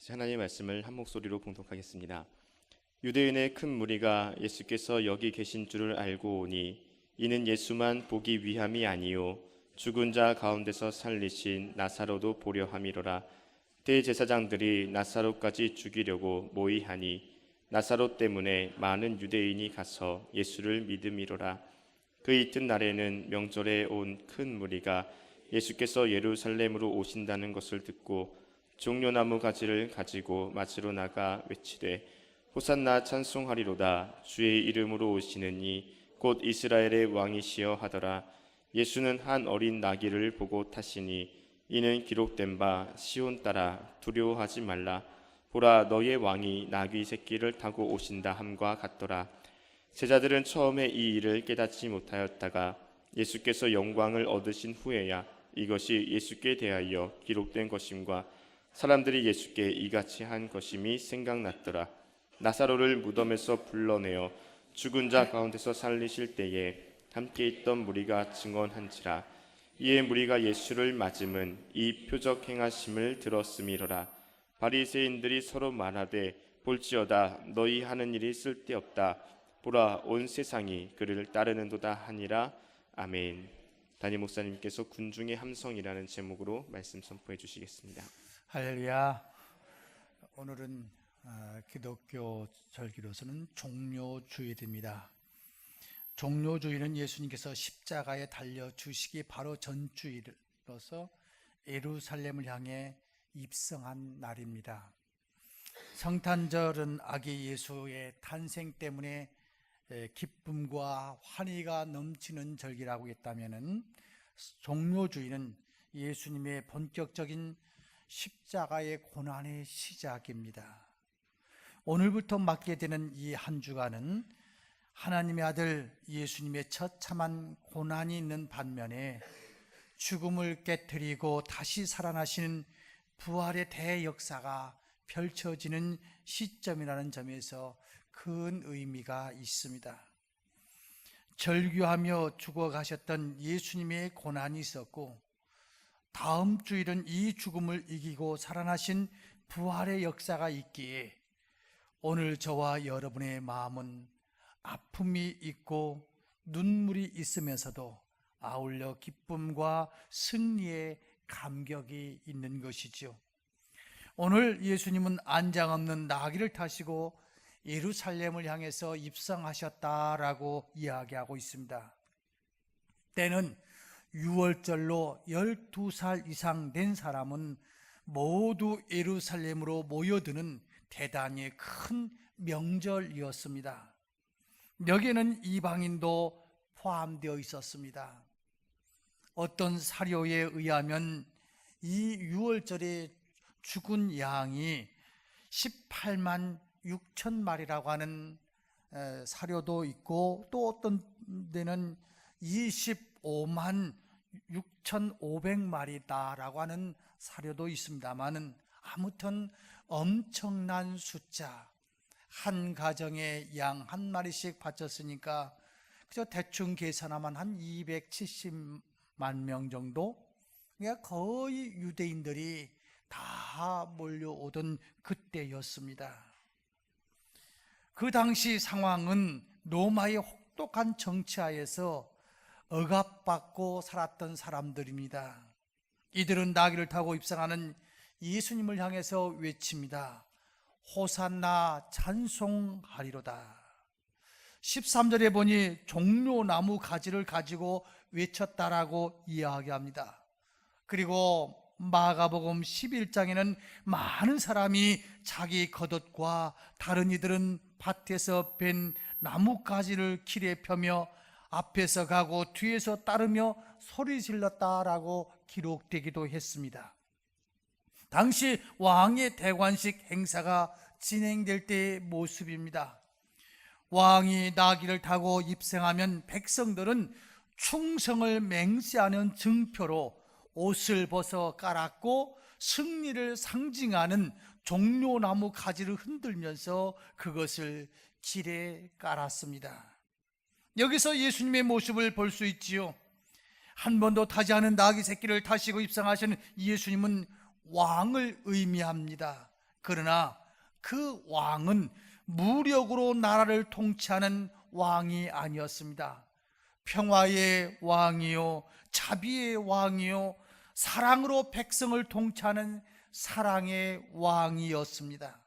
하나님의 말씀을 한 목소리로 봉독하겠습니다. 유대인의 큰 무리가 예수께서 여기 계신 줄을 알고 오니 이는 예수만 보기 위함이 아니요 죽은 자 가운데서 살리신 나사로도 보려 함이로라. 대제사장들이 나사로까지 죽이려고 모의하니 나사로 때문에 많은 유대인이 가서 예수를 믿음이로라. 그 이튿날에는 명절에 온 큰 무리가 예수께서 예루살렘으로 오신다는 것을 듣고 종려나무 가지를 가지고 맞으러 나가 외치되 호산나 찬송하리로다. 주의 이름으로 오시는 이 곧 이스라엘의 왕이시여 하더라. 예수는 한 어린 나귀를 보고 타시니 이는 기록된 바 시온 따라 두려워하지 말라. 보라, 너의 왕이 나귀 새끼를 타고 오신다 함과 같더라. 제자들은 처음에 이 일을 깨닫지 못하였다가 예수께서 영광을 얻으신 후에야 이것이 예수께 대하여 기록된 것임과 사람들이 예수께 이같이 한 것임이 생각났더라. 나사로를 무덤에서 불러내어 죽은 자 가운데서 살리실 때에 함께 있던 무리가 증언한지라. 이에 무리가 예수를 맞음은 이 표적 행하심을 들었음이로라. 바리새인들이 서로 말하되 볼지어다 너희 하는 일이 쓸데없다. 보라, 온 세상이 그를 따르는도다 하니라. 아멘. 담임 목사님께서 군중의 함성이라는 제목으로 말씀 선포해 주시겠습니다. 할렐루야. 오늘은 기독교 절기로서는 종료주일입니다. 종료주일은 예수님께서 십자가에 달려 주시기 바로 전주일로서 예루살렘을 향해 입성한 날입니다. 성탄절은 아기 예수의 탄생 때문에 기쁨과 환희가 넘치는 절기라고 했다면 종료주일은 예수님의 본격적인 십자가의 고난의 시작입니다. 오늘부터 맞게 되는 이 한 주간은 하나님의 아들 예수님의 처참한 고난이 있는 반면에 죽음을 깨뜨리고 다시 살아나시는 부활의 대역사가 펼쳐지는 시점이라는 점에서 큰 의미가 있습니다. 절규하며 죽어가셨던 예수님의 고난이 있었고 다음 주일은 이 죽음을 이기고 살아나신 부활의 역사가 있기에 오늘 저와 여러분의 마음은 아픔이 있고 눈물이 있으면서도 아울러 기쁨과 승리의 감격이 있는 것이죠. 오늘 예수님은 안장 없는 나귀를 타시고 예루살렘을 향해서 입성하셨다라고 이야기하고 있습니다. 때는 6월절로 12살 이상 된 사람은 모두 예루살렘으로 모여드는 대단히 큰 명절이었습니다. 여기에는 이방인도 포함되어 있었습니다. 어떤 사료에 의하면 이 6월절에 죽은 양이 18만 6천 마리라고 하는 사료도 있고 또 어떤 데는 25만 6,500마리다라고 하는 사료도 있습니다만은 아무튼 엄청난 숫자, 한 가정에 양 한 마리씩 바쳤으니까 그저 대충 계산하면 한 270만 명 정도? 그러니까 거의 유대인들이 다 몰려오던 그때였습니다. 그 당시 상황은 로마의 혹독한 정치하에서 억압받고 살았던 사람들입니다. 이들은 나귀를 타고 입성하는 예수님을 향해서 외칩니다. 호산나 찬송하리로다. 13절에 보니 종려나무 가지를 가지고 외쳤다라고 이야기합니다. 그리고 마가복음 11장에는 많은 사람이 자기 겉옷과 다른 이들은 밭에서 벤 나뭇가지를 길에 펴며 앞에서 가고 뒤에서 따르며 소리 질렀다라고 기록되기도 했습니다. 당시 왕의 대관식 행사가 진행될 때의 모습입니다. 왕이 나귀를 타고 입성하면 백성들은 충성을 맹세하는 증표로 옷을 벗어 깔았고 승리를 상징하는 종려나무 가지를 흔들면서 그것을 길에 깔았습니다. 여기서 예수님의 모습을 볼 수 있지요. 한 번도 타지 않은 나귀 새끼를 타시고 입성하시는 예수님은 왕을 의미합니다. 그러나 그 왕은 무력으로 나라를 통치하는 왕이 아니었습니다. 평화의 왕이요, 자비의 왕이요, 사랑으로 백성을 통치하는 사랑의 왕이었습니다.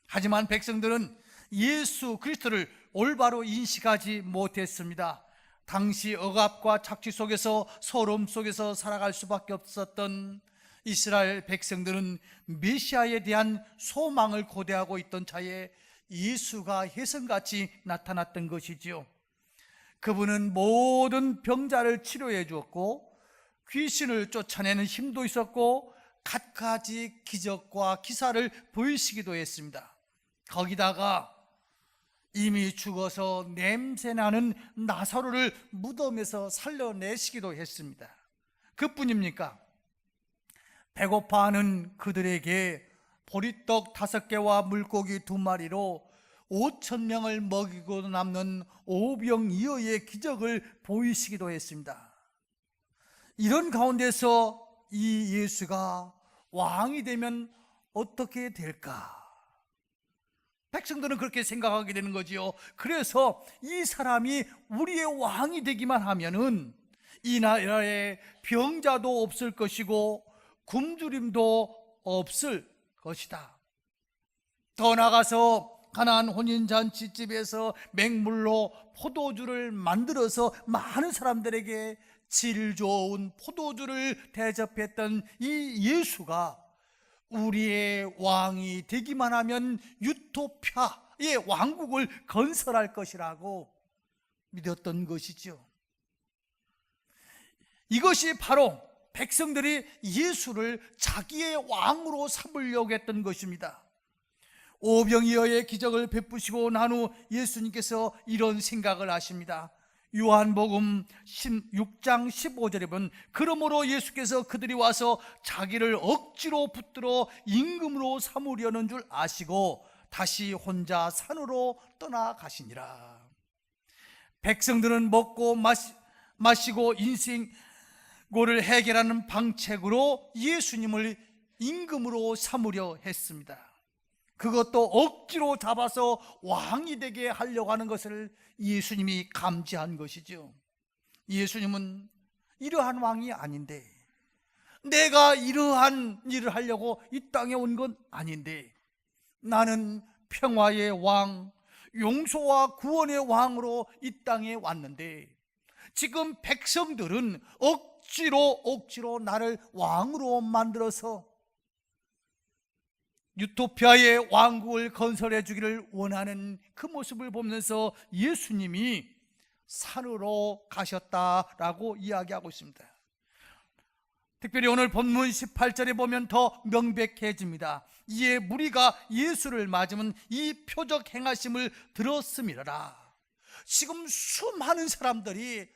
하지만 백성들은 예수 그리스도를 올바로 인식하지 못했습니다. 당시 억압과 착취 속에서 소름 속에서 살아갈 수밖에 없었던 이스라엘 백성들은 메시아에 대한 소망을 고대하고 있던 차에 예수가 혜성같이 나타났던 것이지요. 그분은 모든 병자를 치료해 주었고 귀신을 쫓아내는 힘도 있었고 갖가지 기적과 기사를 보이시기도 했습니다. 거기다가 이미 죽어서 냄새나는 나사로를 무덤에서 살려내시기도 했습니다. 그뿐입니까? 배고파하는 그들에게 보리떡 5개와 물고기 2마리로 5,000명을 먹이고 남는 오병이어의 기적을 보이시기도 했습니다. 이런 가운데서 이 예수가 왕이 되면 어떻게 될까? 백성들은 그렇게 생각하게 되는 거지요. 그래서 이 사람이 우리의 왕이 되기만 하면은 이 나라에 병자도 없을 것이고 굶주림도 없을 것이다. 더 나아가서 가나안 혼인잔치집에서 맹물로 포도주를 만들어서 많은 사람들에게 질 좋은 포도주를 대접했던 이 예수가 우리의 왕이 되기만 하면 유토피아의 왕국을 건설할 것이라고 믿었던 것이죠. 이것이 바로 백성들이 예수를 자기의 왕으로 삼으려고 했던 것입니다. 오병이어의 기적을 베푸시고 난 후 예수님께서 이런 생각을 하십니다. 요한복음 6장 15절에 보면 그러므로 예수께서 그들이 와서 자기를 억지로 붙들어 임금으로 삼으려는 줄 아시고 다시 혼자 산으로 떠나가시니라. 백성들은 먹고 마시고 인생고를 해결하는 방책으로 예수님을 임금으로 삼으려 했습니다. 그것도 억지로 잡아서 왕이 되게 하려고 하는 것을 예수님이 감지한 것이죠. 예수님은 이러한 왕이 아닌데, 내가 이러한 일을 하려고 이 땅에 온 건 아닌데, 나는 평화의 왕, 용서와 구원의 왕으로 이 땅에 왔는데 지금 백성들은 억지로 나를 왕으로 만들어서 유토피아의 왕국을 건설해 주기를 원하는 그 모습을 보면서 예수님이 산으로 가셨다라고 이야기하고 있습니다. 특별히 오늘 본문 18절에 보면 더 명백해집니다. 이에 무리가 예수를 맞으면 이 표적 행하심을 들었음이라. 지금 수많은 사람들이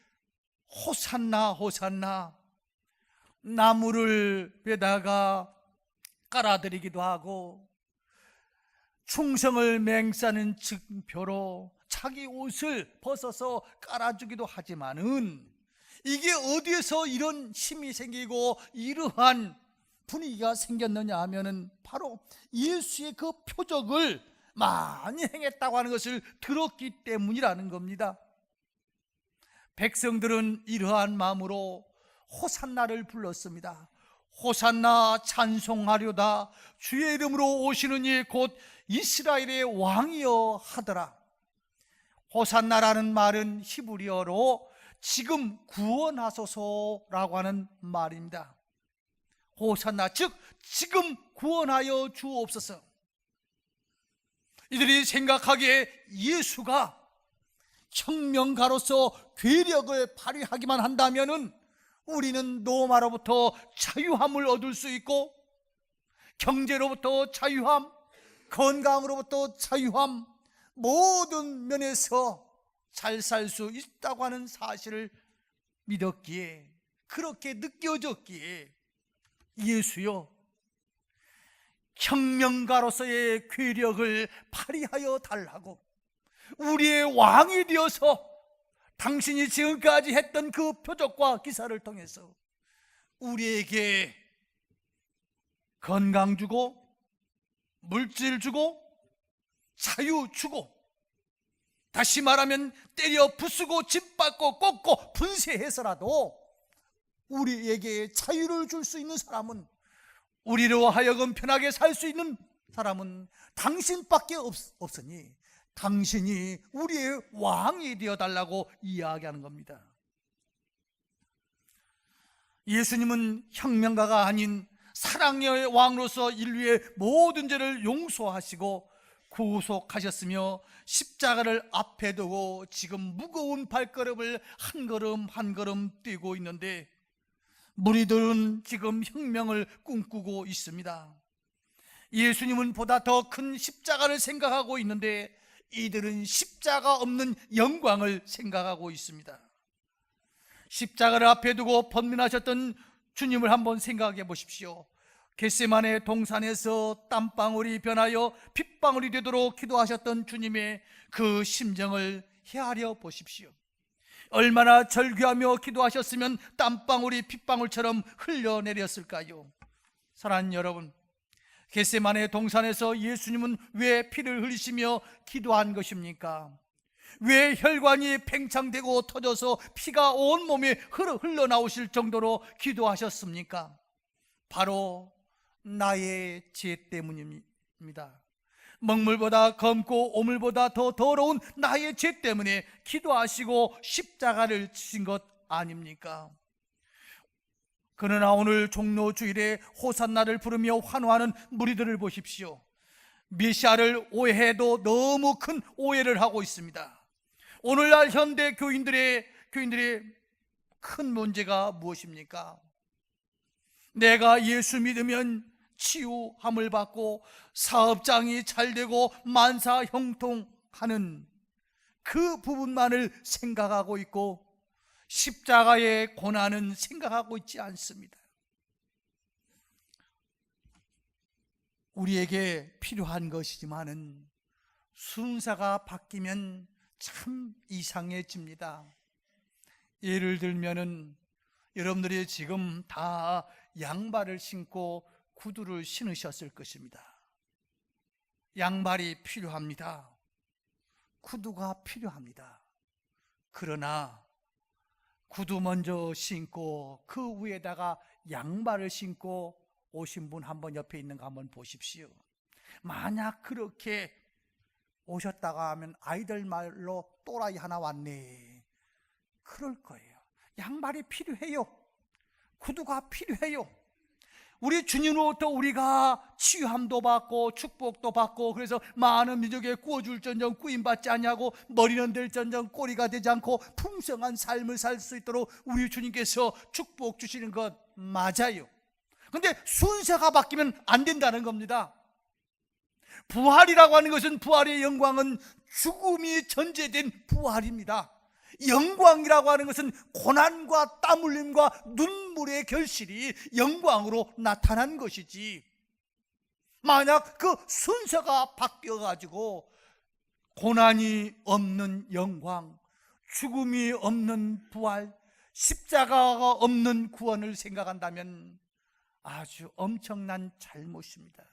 호산나 호산나 나무를 베다가 깔아드리기도 하고 충성을 맹세하는 증표로 자기 옷을 벗어서 깔아주기도 하지만은 이게 어디에서 이런 힘이 생기고 이러한 분위기가 생겼느냐 하면은 바로 예수의 그 표적을 많이 행했다고 하는 것을 들었기 때문이라는 겁니다. 백성들은 이러한 마음으로 호산나를 불렀습니다. 호산나 찬송하려다 주의 이름으로 오시는 이 곧 이스라엘의 왕이여 하더라. 호산나라는 말은 히브리어로 지금 구원하소서라고 하는 말입니다. 호산나, 즉 지금 구원하여 주옵소서. 이들이 생각하기에 예수가 혁명가로서 괴력을 발휘하기만 한다면은 우리는 노마로부터 자유함을 얻을 수 있고 경제로부터 자유함, 건강으로부터 자유함, 모든 면에서 잘 살 수 있다고 하는 사실을 믿었기에, 그렇게 느껴졌기에 예수여 혁명가로서의 괴력을 발휘하여 달라고, 우리의 왕이 되어서 당신이 지금까지 했던 그 표적과 기사를 통해서 우리에게 건강 주고 물질 주고 자유 주고, 다시 말하면 때려 부수고 짓밟고 꺾고 분쇄해서라도 우리에게 자유를 줄 수 있는 사람은, 우리로 하여금 편하게 살 수 있는 사람은 당신밖에 없으니 당신이 우리의 왕이 되어달라고 이야기하는 겁니다. 예수님은 혁명가가 아닌 사랑의 왕으로서 인류의 모든 죄를 용서하시고 구속하셨으며 십자가를 앞에 두고 지금 무거운 발걸음을 한 걸음 한 걸음 뛰고 있는데, 무리들은 지금 혁명을 꿈꾸고 있습니다. 예수님은 보다 더 큰 십자가를 생각하고 있는데 이들은 십자가 없는 영광을 생각하고 있습니다. 십자가를 앞에 두고 번민하셨던 주님을 한번 생각해 보십시오. 겟세마네 동산에서 땀방울이 변하여 핏방울이 되도록 기도하셨던 주님의 그 심정을 헤아려 보십시오. 얼마나 절규하며 기도하셨으면 땀방울이 핏방울처럼 흘러내렸을까요? 사랑하는 여러분, 겟세마네 동산에서 예수님은 왜 피를 흘리시며 기도한 것입니까? 왜 혈관이 팽창되고 터져서 피가 온 몸에 흘러나오실 정도로 기도하셨습니까? 바로 나의 죄 때문입니다. 먹물보다 검고 오물보다 더 더러운 나의 죄 때문에 기도하시고 십자가를 지신 것 아닙니까? 그러나 오늘 종로주일에 호산나를 부르며 환호하는 무리들을 보십시오. 메시아를 오해해도 너무 큰 오해를 하고 있습니다. 오늘날 현대 교인들의 큰 문제가 무엇입니까? 내가 예수 믿으면 치유함을 받고 사업장이 잘 되고 만사 형통하는 그 부분만을 생각하고 있고, 십자가의 고난은 생각하고 있지 않습니다. 우리에게 필요한 것이지만은 순서가 바뀌면 참 이상해집니다. 예를 들면은 여러분들이 지금 다 양발을 신고 구두를 신으셨을 것입니다. 양발이 필요합니다. 구두가 필요합니다. 그러나 구두 먼저 신고 그 위에다가 양발을 신고 오신 분 한번 옆에 있는 거 한번 보십시오. 만약 그렇게 오셨다가 하면 아이들 말로 또라이 하나 왔네 그럴 거예요. 양발이 필요해요. 구두가 필요해요. 우리 주님으로부터 우리가 치유함도 받고 축복도 받고, 그래서 많은 민족에 구워줄전정 구임받지 않냐고 머리는 될전정 꼬리가 되지 않고 풍성한 삶을 살 수 있도록 우리 주님께서 축복 주시는 것 맞아요. 그런데 순서가 바뀌면 안 된다는 겁니다. 부활이라고 하는 것은, 부활의 영광은 죽음이 전제된 부활입니다. 영광이라고 하는 것은 고난과 땀 흘림과 눈물의 결실이 영광으로 나타난 것이지, 만약 그 순서가 바뀌어가지고 고난이 없는 영광, 죽음이 없는 부활, 십자가가 없는 구원을 생각한다면 아주 엄청난 잘못입니다.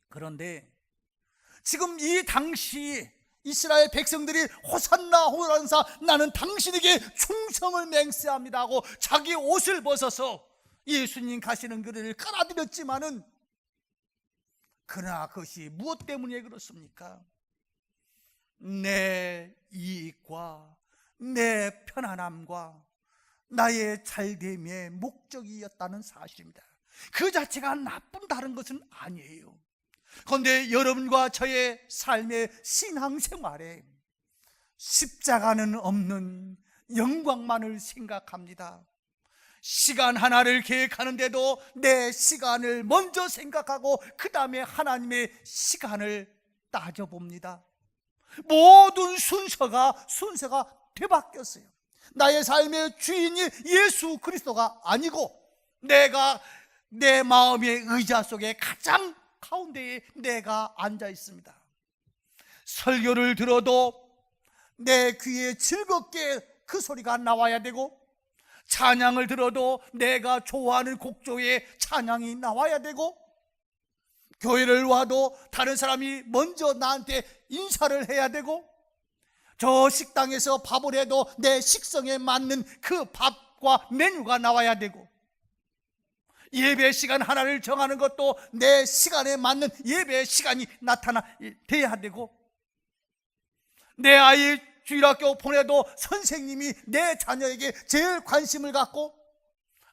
그런데 지금 이 당시 이스라엘 백성들이 호산나 호산사 나는 당신에게 충성을 맹세합니다 하고 자기 옷을 벗어서 예수님 가시는 길을 깔아드렸지만은, 그러나 그것이 무엇 때문에 그렇습니까? 내 이익과 내 편안함과 나의 잘됨의 목적이었다는 사실입니다. 그 자체가 나쁜 다른 것은 아니에요. 그런데 여러분과 저의 삶의 신앙생활에 십자가는 없는 영광만을 생각합니다. 시간 하나를 계획하는데도 내 시간을 먼저 생각하고 그 다음에 하나님의 시간을 따져봅니다. 모든 순서가 되바뀌었어요. 나의 삶의 주인이 예수 그리스도가 아니고 내가 내 마음의 의자 속에 가장 가운데에 내가 앉아 있습니다. 설교를 들어도 내 귀에 즐겁게 그 소리가 나와야 되고, 찬양을 들어도 내가 좋아하는 곡조에 찬양이 나와야 되고, 교회를 와도 다른 사람이 먼저 나한테 인사를 해야 되고, 저 식당에서 밥을 해도 내 식성에 맞는 그 밥과 메뉴가 나와야 되고, 예배 시간 하나를 정하는 것도 내 시간에 맞는 예배 시간이 돼야 되고, 내 아이 주일학교 보내도 선생님이 내 자녀에게 제일 관심을 갖고,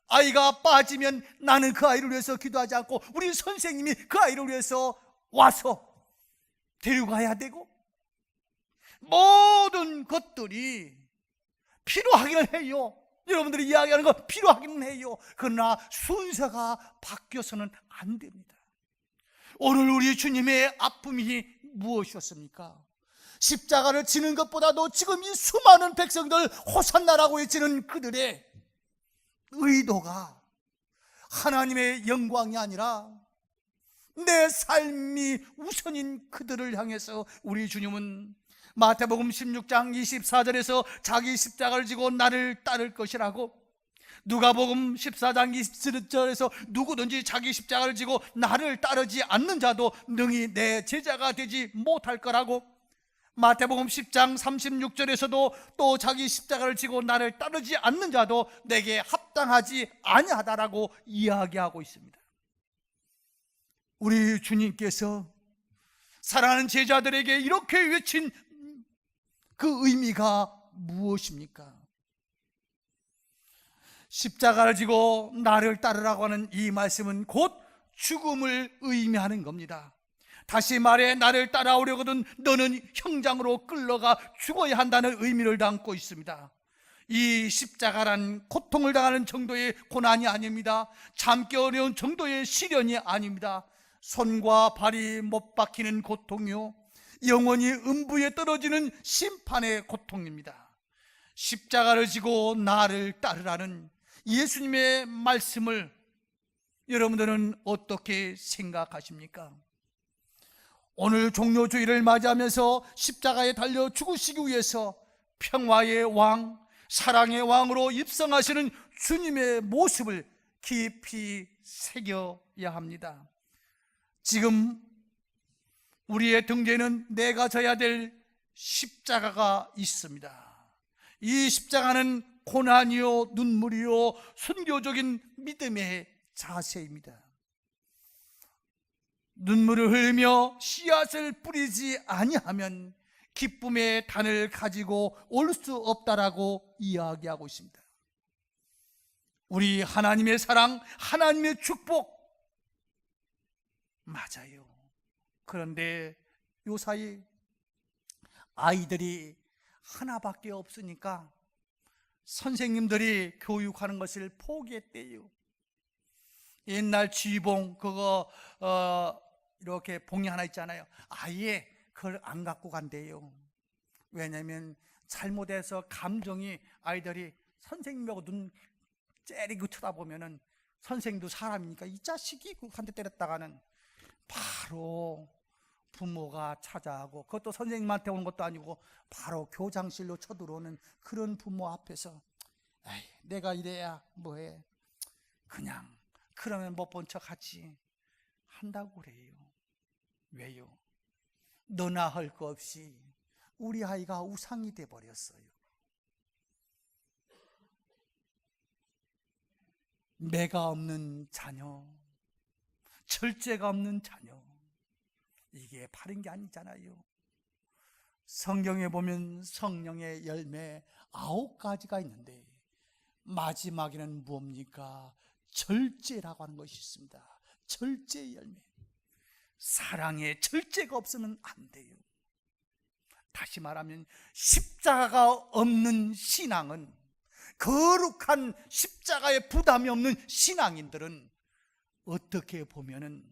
아이가 빠지면 나는 그 아이를 위해서 기도하지 않고 우리 선생님이 그 아이를 위해서 와서 데리고 가야 되고, 모든 것들이 필요하기는 해요. 여러분들이 이야기하는 거 필요하기는 해요. 그러나 순서가 바뀌어서는 안 됩니다. 오늘 우리 주님의 아픔이 무엇이었습니까? 십자가를 지는 것보다도 지금 이 수많은 백성들 호산나라고 외치는 그들의 의도가 하나님의 영광이 아니라 내 삶이 우선인 그들을 향해서 우리 주님은 마태복음 16장 24절에서 자기 십자가를 지고 나를 따를 것이라고, 누가복음 14장 27절에서 누구든지 자기 십자가를 지고 나를 따르지 않는 자도 능히 내 제자가 되지 못할 거라고, 마태복음 10장 36절에서도 또 자기 십자가를 지고 나를 따르지 않는 자도 내게 합당하지 아니하다라고 이야기하고 있습니다. 우리 주님께서 사랑하는 제자들에게 이렇게 외친 그 의미가 무엇입니까? 십자가를 지고 나를 따르라고 하는 이 말씀은 곧 죽음을 의미하는 겁니다. 다시 말해 나를 따라오려거든 너는 형장으로 끌려가 죽어야 한다는 의미를 담고 있습니다. 이 십자가란 고통을 당하는 정도의 고난이 아닙니다. 참기 어려운 정도의 시련이 아닙니다. 손과 발이 못 박히는 고통이요, 영원히 음부에 떨어지는 심판의 고통입니다. 십자가를 지고 나를 따르라는 예수님의 말씀을 여러분들은 어떻게 생각하십니까? 오늘 종료주일을 맞이하면서 십자가에 달려 죽으시기 위해서 평화의 왕, 사랑의 왕으로 입성하시는 주님의 모습을 깊이 새겨야 합니다. 지금 우리의 등대에는 내가 져야 될 십자가가 있습니다. 이 십자가는 고난이요, 눈물이요, 순교적인 믿음의 자세입니다. 눈물을 흘리며 씨앗을 뿌리지 아니하면 기쁨의 단을 가지고 올 수 없다라고 이야기하고 있습니다. 우리 하나님의 사랑, 하나님의 축복 맞아요. 그런데 요사이 아이들이 하나밖에 없으니까 선생님들이 교육하는 것을 포기했대요. 옛날 쥐봉 그거 이렇게 봉이 하나 있잖아요. 아예 그걸 안 갖고 간대요. 왜냐하면 잘못해서 감정이, 아이들이 선생님하고 눈 째리고 쳐다보면은 선생님도 사람이니까 이 자식이 한 대 때렸다가는 바로 부모가 찾아가고, 그것도 선생님한테 오는 것도 아니고 바로 교장실로 쳐들어오는 그런 부모 앞에서 에이, 내가 이래야 뭐해, 그냥 그러면 못 본 척 하지 한다고 그래요. 왜요? 너나 할 거 없이 우리 아이가 우상이 돼 버렸어요. 매가 없는 자녀, 절제가 없는 자녀, 이게 바른 게 아니잖아요. 성경에 보면 성령의 열매 9가지가 있는데 마지막에는 뭡니까? 절제라고 하는 것이 있습니다. 절제의 열매. 사랑에 절제가 없으면 안 돼요. 다시 말하면 십자가가 없는 신앙은, 거룩한 십자가의 부담이 없는 신앙인들은 어떻게 보면은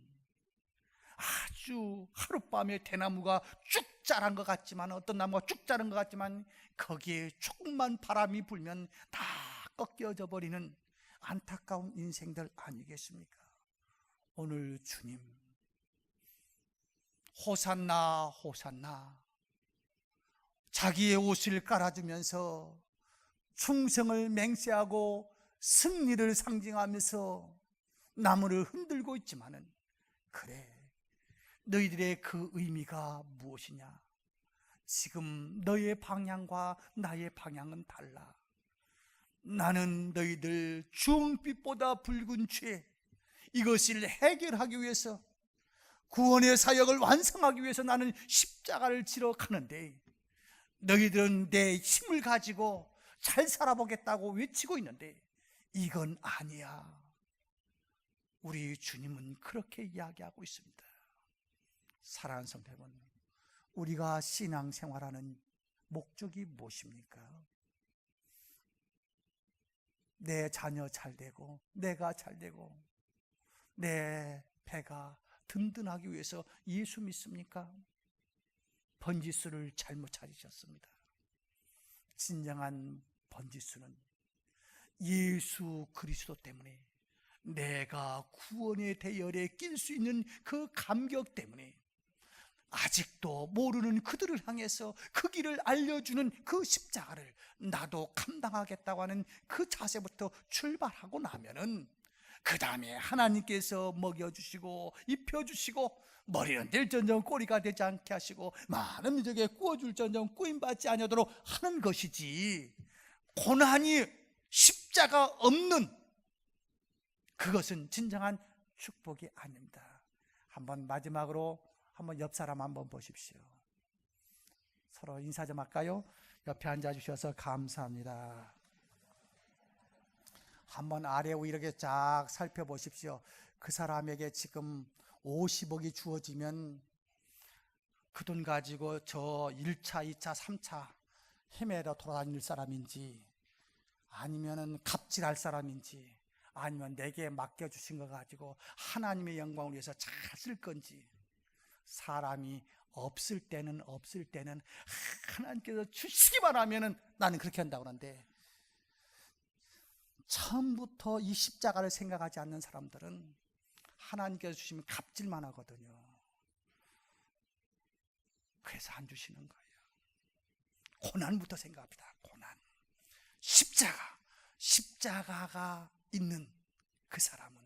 아주 하룻밤에 대나무가 쭉 자란 것 같지만, 어떤 나무가 쭉 자란 것 같지만 거기에 조금만 바람이 불면 다 꺾여져 버리는 안타까운 인생들 아니겠습니까? 오늘 주님 호산나 호산나 자기의 옷을 깔아주면서 충성을 맹세하고 승리를 상징하면서 나무를 흔들고 있지만은, 그래 너희들의 그 의미가 무엇이냐? 지금 너의 방향과 나의 방향은 달라. 나는 너희들 주홍빛보다 붉은 죄, 이것을 해결하기 위해서, 구원의 사역을 완성하기 위해서 나는 십자가를 지러 가는데, 너희들은 내 힘을 가지고 잘 살아보겠다고 외치고 있는데 이건 아니야. 우리 주님은 그렇게 이야기하고 있습니다. 사랑하는 성도 여러분, 우리가 신앙생활하는 목적이 무엇입니까? 내 자녀 잘 되고, 내가 잘 되고, 내 배가 든든하기 위해서 예수 믿습니까? 번지수를 잘못 찾으셨습니다. 진정한 번지수는 예수 그리스도 때문에, 내가 구원의 대열에 낄 수 있는 그 감격 때문에, 아직도 모르는 그들을 향해서 그 길을 알려주는 그 십자가를 나도 감당하겠다고 하는 그 자세부터 출발하고 나면은, 그 다음에 하나님께서 먹여주시고 입혀주시고 머리는 될전정 꼬리가 되지 않게 하시고 많은 민족에 구워줄전정 꾸임받지 아니하도록 하는 것이지, 고난이 십자가 없는 그것은 진정한 축복이 아닙니다. 한번 마지막으로 한번 옆 사람 한번 보십시오. 서로 인사 좀 할까요? 옆에 앉아주셔서 감사합니다. 한번 아래 위 이렇게 쫙 살펴보십시오. 그 사람에게 지금 50억이 주어지면 그 돈 가지고 저 1차, 2차, 3차 헤매러 돌아다닐 사람인지, 아니면은 갑질할 사람인지, 아니면 내게 맡겨주신 거 가지고 하나님의 영광을 위해서 잘 쓸 건지. 사람이 없을 때는 하나님께서 주시기만 하면은 나는 그렇게 한다고 하는데, 처음부터 이 십자가를 생각하지 않는 사람들은 하나님께서 주시면 갑질만 하거든요. 그래서 안 주시는 거예요. 고난부터 생각합니다. 고난, 십자가가 있는 그 사람은,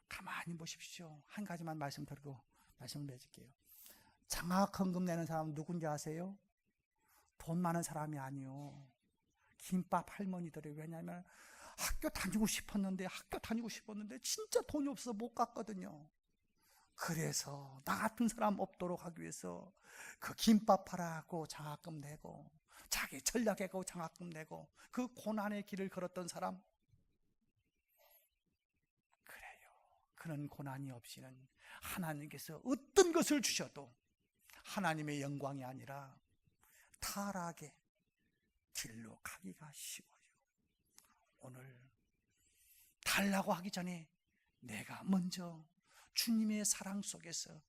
가만히 보십시오. 한 가지만 말씀드리고 말씀을 맺을게요. 장학헌금 내는 사람은 누군지 아세요? 돈 많은 사람이 아니요, 김밥 할머니들이. 왜냐하면 학교 다니고 싶었는데 진짜 돈이 없어서 못 갔거든요. 그래서 나 같은 사람 없도록 하기 위해서 그 김밥 팔아갖고 장학금 내고, 자기 전략하고 장학금 내고, 그 고난의 길을 걸었던 사람. 그래요. 그런 고난이 없이는 하나님께서 어떤 것을 주셔도 하나님의 영광이 아니라 타락의 길로 가기가 쉬워요. 오늘 달라고 하기 전에 내가 먼저 주님의 사랑 속에서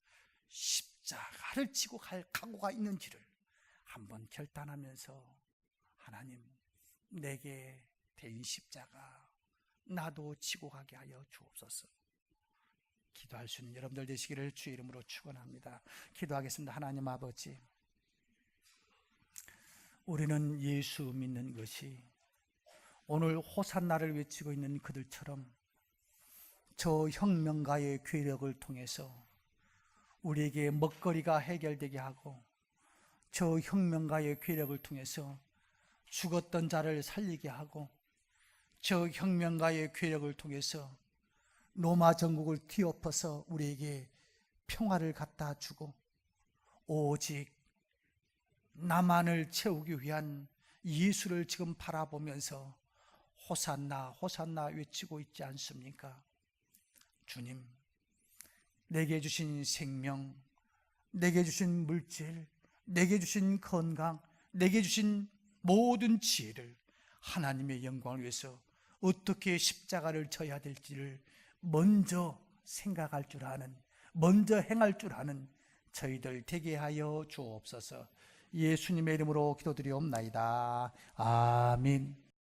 십자가를 지고 갈 각오가 있는지를 한번 결단하면서, 하나님, 내게 대인 십자가 나도 지고 가게 하여 주옵소서. 기도할 수 있는 여러분들 되시기를 주의 이름으로 축원합니다. 기도하겠습니다. 하나님 아버지, 우리는 예수 믿는 것이 오늘 호산나를 외치고 있는 그들처럼 저 혁명가의 괴력을 통해서 우리에게 먹거리가 해결되게 하고, 저 혁명가의 괴력을 통해서 죽었던 자를 살리게 하고, 저 혁명가의 괴력을 통해서 로마 전국을 뒤엎어서 우리에게 평화를 갖다 주고, 오직 나만을 채우기 위한 예수를 지금 바라보면서 호산나 호산나 외치고 있지 않습니까? 주님, 내게 주신 생명, 내게 주신 물질, 내게 주신 건강, 내게 주신 모든 지혜를 하나님의 영광을 위해서 어떻게 십자가를 져야 될지를 먼저 생각할 줄 아는, 먼저 행할 줄 아는 저희들 되게 하여 주옵소서. 예수님의 이름으로 기도드리옵나이다. 아멘.